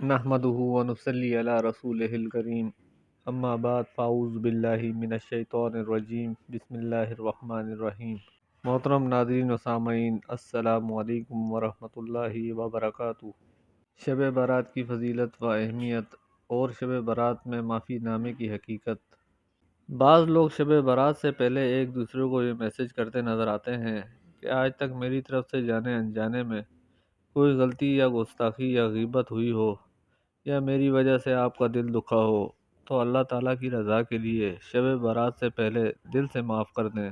نحمده ونصلي على رسوله الكريم اما بعد فاعوذ باللہ من الشیطان الرجیم بسم اللہ الرحمن الرحیم۔ محترم ناظرین و سامعین، السلام علیکم ورحمۃ اللہ وبرکاتہ۔ شب برات کی فضیلت و اہمیت اور شب برات میں معافی نامے کی حقیقت۔ بعض لوگ شب برات سے پہلے ایک دوسرے کو یہ میسج کرتے نظر آتے ہیں کہ آج تک میری طرف سے جانے انجانے میں کوئی غلطی یا گستاخی یا غیبت ہوئی ہو یا میری وجہ سے آپ کا دل دکھا ہو تو اللہ تعالیٰ کی رضا کے لیے شب برات سے پہلے دل سے معاف کر دیں،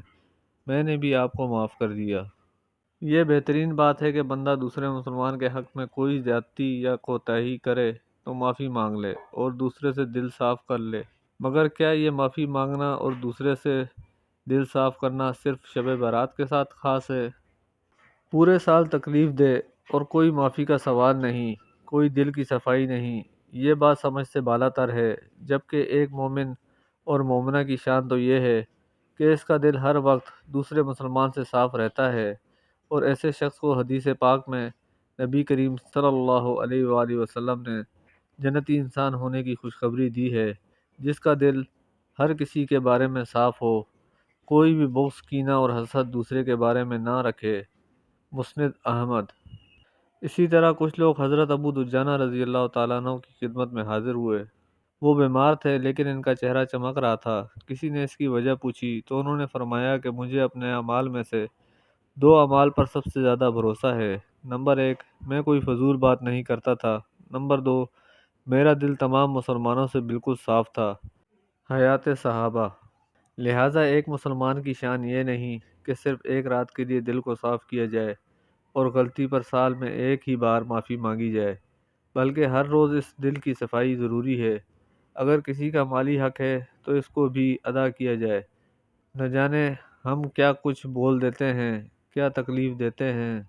میں نے بھی آپ کو معاف کر دیا۔ یہ بہترین بات ہے کہ بندہ دوسرے مسلمان کے حق میں کوئی زیادتی یا کوتاہی کرے تو معافی مانگ لے اور دوسرے سے دل صاف کر لے، مگر کیا یہ معافی مانگنا اور دوسرے سے دل صاف کرنا صرف شب برات کے ساتھ خاص ہے؟ پورے سال تکلیف دے اور کوئی معافی کا سوال نہیں، کوئی دل کی صفائی نہیں، یہ بات سمجھ سے بالا تر ہے۔ جبکہ ایک مومن اور مومنہ کی شان تو یہ ہے کہ اس کا دل ہر وقت دوسرے مسلمان سے صاف رہتا ہے، اور ایسے شخص کو حدیث پاک میں نبی کریم صلی اللہ علیہ وآلہ وسلم نے جنتی انسان ہونے کی خوشخبری دی ہے، جس کا دل ہر کسی کے بارے میں صاف ہو، کوئی بھی بغض، کینہ اور حسد دوسرے کے بارے میں نہ رکھے۔ مسند احمد۔ اسی طرح کچھ لوگ حضرت ابو دجانہ رضی اللہ تعالیٰ عنہ کی خدمت میں حاضر ہوئے۔ وہ بیمار تھے لیکن ان کا چہرہ چمک رہا تھا۔ کسی نے اس کی وجہ پوچھی تو انہوں نے فرمایا کہ مجھے اپنے اعمال میں سے دو اعمال پر سب سے زیادہ بھروسہ ہے۔ نمبر ایک، میں کوئی فضول بات نہیں کرتا تھا۔ نمبر دو، میرا دل تمام مسلمانوں سے بالکل صاف تھا۔ حیات صحابہ۔ لہٰذا ایک مسلمان کی شان یہ نہیں کہ صرف ایک رات کے لیے دل کو صاف کیا جائے اور غلطی پر سال میں ایک ہی بار معافی مانگی جائے، بلکہ ہر روز اس دل کی صفائی ضروری ہے۔ اگر کسی کا مالی حق ہے تو اس کو بھی ادا کیا جائے۔ نہ جانے ہم کیا کچھ بول دیتے ہیں، کیا تکلیف دیتے ہیں،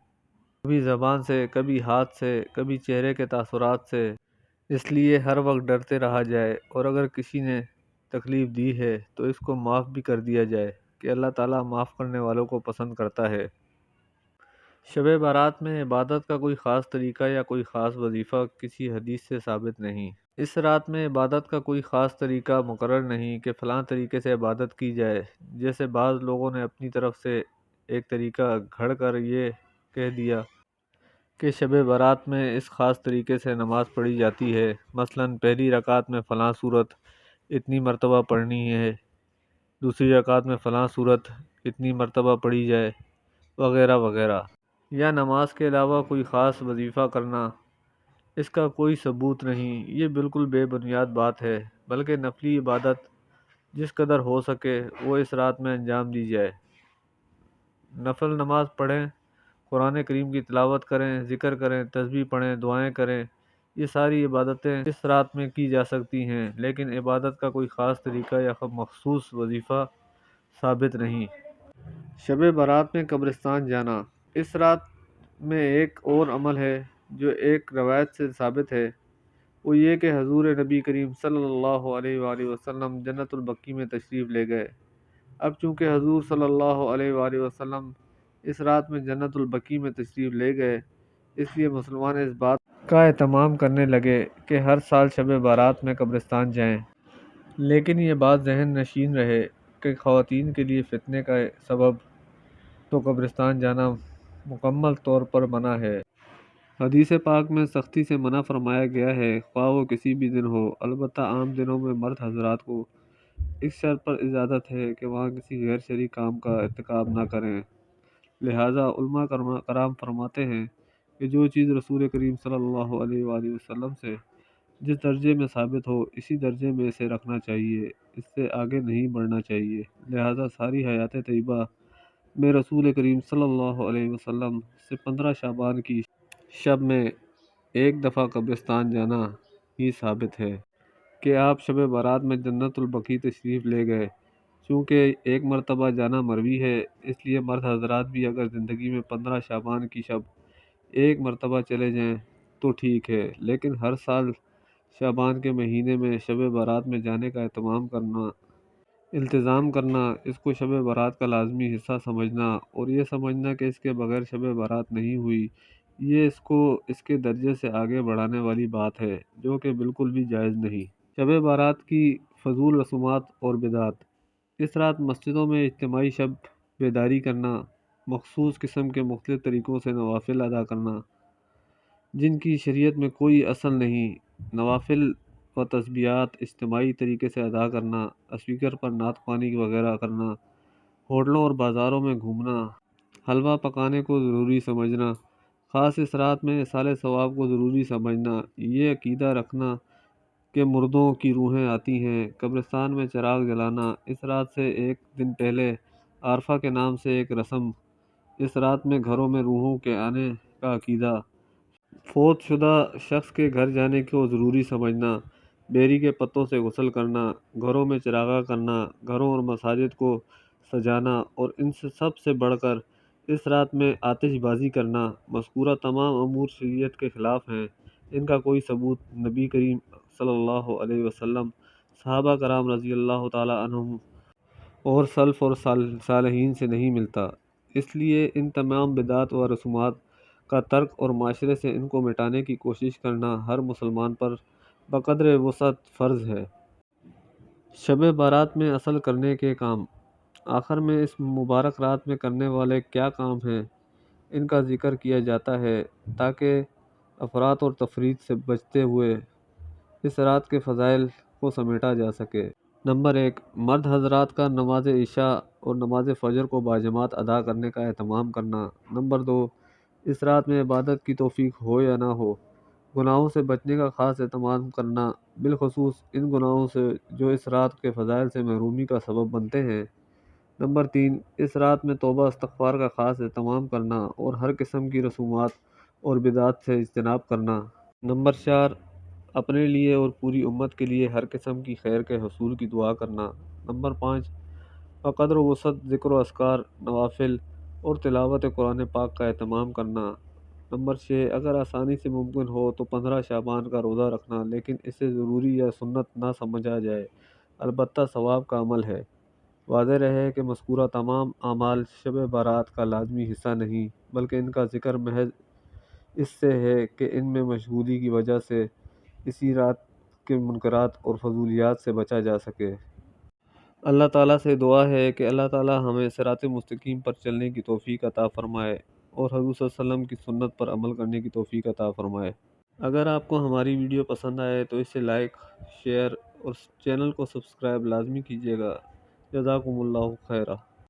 کبھی زبان سے، کبھی ہاتھ سے، کبھی چہرے کے تاثرات سے۔ اس لیے ہر وقت ڈرتے رہا جائے، اور اگر کسی نے تکلیف دی ہے تو اس کو معاف بھی کر دیا جائے کہ اللہ تعالیٰ معاف کرنے والوں کو پسند کرتا ہے۔ شب برات میں عبادت کا کوئی خاص طریقہ یا کوئی خاص وظیفہ کسی حدیث سے ثابت نہیں۔ اس رات میں عبادت کا کوئی خاص طریقہ مقرر نہیں کہ فلاں طریقے سے عبادت کی جائے، جیسے بعض لوگوں نے اپنی طرف سے ایک طریقہ گھڑ کر یہ کہہ دیا کہ شب برات میں اس خاص طریقے سے نماز پڑھی جاتی ہے، مثلاً پہلی رکعت میں فلاں صورت اتنی مرتبہ پڑھنی ہے، دوسری رکعت میں فلاں صورت اتنی مرتبہ پڑھی جائے، وغیرہ وغیرہ۔ یا نماز کے علاوہ کوئی خاص وظیفہ کرنا، اس کا کوئی ثبوت نہیں۔ یہ بالکل بے بنیاد بات ہے، بلکہ نفلی عبادت جس قدر ہو سکے وہ اس رات میں انجام دی جائے۔ نفل نماز پڑھیں، قرآن کریم کی تلاوت کریں، ذکر کریں، تسبیح پڑھیں، دعائیں کریں، یہ ساری عبادتیں اس رات میں کی جا سکتی ہیں، لیکن عبادت کا کوئی خاص طریقہ یا مخصوص وظیفہ ثابت نہیں۔ شب برات میں قبرستان جانا۔ اس رات میں ایک اور عمل ہے جو ایک روایت سے ثابت ہے، وہ یہ کہ حضور نبی کریم صلی اللہ علیہ وآلہ وسلم جنت البقیع میں تشریف لے گئے۔ اب چونکہ حضور صلی اللہ علیہ وآلہ وسلم اس رات میں جنت البقیع میں تشریف لے گئے، اس لیے مسلمان اس بات کا اہتمام کرنے لگے کہ ہر سال شب برات میں قبرستان جائیں۔ لیکن یہ بات ذہن نشین رہے کہ خواتین کے لیے فتنے کا سبب تو قبرستان جانا مکمل طور پر منع ہے۔ حدیث پاک میں سختی سے منع فرمایا گیا ہے، خواہ وہ کسی بھی دن ہو۔ البتہ عام دنوں میں مرد حضرات کو اس شرط پر اجازت ہے کہ وہاں کسی غیر شرعی کام کا ارتکاب نہ کریں۔ لہٰذا علماء کرام فرماتے ہیں کہ جو چیز رسول کریم صلی اللہ علیہ وآلہ وسلم سے جس درجے میں ثابت ہو، اسی درجے میں اسے رکھنا چاہیے، اس سے آگے نہیں بڑھنا چاہیے۔ لہٰذا ساری حیات طیبہ میں رسول کریم صلی اللہ علیہ وسلم سے 15 شعبان کی شب میں ایک دفعہ قبرستان جانا ہی ثابت ہے کہ آپ شب برات میں جنت البقیع تشریف لے گئے۔ چونکہ ایک مرتبہ جانا مروی ہے، اس لیے مرد حضرات بھی اگر زندگی میں 15 شعبان کی شب ایک مرتبہ چلے جائیں تو ٹھیک ہے، لیکن ہر سال شعبان کے مہینے میں شب برات میں جانے کا التزام کرنا، اس کو شب برات کا لازمی حصہ سمجھنا اور یہ سمجھنا کہ اس کے بغیر شب برات نہیں ہوئی، یہ اس کو اس کے درجے سے آگے بڑھانے والی بات ہے، جو کہ بالکل بھی جائز نہیں۔ شب بارات کی فضول رسومات اور بدعات۔ اس رات مسجدوں میں اجتماعی شب بیداری کرنا، مخصوص قسم کے مختلف طریقوں سے نوافل ادا کرنا جن کی شریعت میں کوئی اصل نہیں، نوافل و تسبیحات اجتماعی طریقے سے ادا کرنا، اسپیکر پر نعت خوانی وغیرہ کرنا، ہوٹلوں اور بازاروں میں گھومنا، حلوہ پکانے کو ضروری سمجھنا، خاص اس رات میں اصالِ ثواب کو ضروری سمجھنا، یہ عقیدہ رکھنا کہ مردوں کی روحیں آتی ہیں، قبرستان میں چراغ جلانا، اس رات سے ایک دن پہلے عرفہ کے نام سے ایک رسم، اس رات میں گھروں میں روحوں کے آنے کا عقیدہ، فوت شدہ شخص کے گھر جانے کو ضروری سمجھنا، بیری کے پتوں سے غسل کرنا، گھروں میں چراغاں کرنا، گھروں اور مساجد کو سجانا، اور ان سے سب سے بڑھ کر اس رات میں آتش بازی کرنا، مذکورہ تمام امور شریعت کے خلاف ہیں۔ ان کا کوئی ثبوت نبی کریم صلی اللہ علیہ وسلم، صحابہ کرام رضی اللہ تعالیٰ عنہم اور سلف اور صالحین سے نہیں ملتا۔ اس لیے ان تمام بدعات و رسومات کا ترک اور معاشرے سے ان کو مٹانے کی کوشش کرنا ہر مسلمان پر بقدر وسعت فرض ہے۔ شب بارات میں اصل کرنے کے کام۔ آخر میں اس مبارک رات میں کرنے والے کیا کام ہیں، ان کا ذکر کیا جاتا ہے تاکہ افراط اور تفریط سے بچتے ہوئے اس رات کے فضائل کو سمیٹا جا سکے۔ نمبر 1، مرد حضرات کا نماز عشاء اور نماز فجر کو باجماعت ادا کرنے کا اہتمام کرنا۔ نمبر 2، اس رات میں عبادت کی توفیق ہو یا نہ ہو، گناہوں سے بچنے کا خاص اہتمام کرنا، بالخصوص ان گناہوں سے جو اس رات کے فضائل سے محرومی کا سبب بنتے ہیں۔ نمبر 3، اس رات میں توبہ استغفار کا خاص اہتمام کرنا اور ہر قسم کی رسومات اور بدعات سے اجتناب کرنا۔ نمبر 4، اپنے لیے اور پوری امت کے لیے ہر قسم کی خیر کے حصول کی دعا کرنا۔ نمبر 5، بقدر وسعت ذکر و اذکار، نوافل اور تلاوت قرآن پاک کا اہتمام کرنا۔ نمبر 6، اگر آسانی سے ممکن ہو تو 15 شعبان کا روزہ رکھنا، لیکن اسے ضروری یا سنت نہ سمجھا جائے، البتہ ثواب کا عمل ہے۔ واضح رہے کہ مذکورہ تمام اعمال شب بارات کا لازمی حصہ نہیں، بلکہ ان کا ذکر محض اس سے ہے کہ ان میں مشغولی کی وجہ سے اسی رات کے منکرات اور فضولیات سے بچا جا سکے۔ اللہ تعالیٰ سے دعا ہے کہ اللہ تعالیٰ ہمیں صراط مستقیم پر چلنے کی توفیق عطا فرمائے اور حضور صلی اللہ علیہ وسلم کی سنت پر عمل کرنے کی توفیق عطا فرمائے۔ اگر آپ کو ہماری ویڈیو پسند آئے تو اسے لائک، شیئر اور چینل کو سبسکرائب لازمی کیجیے گا۔ جزاکم اللہ خیرہ۔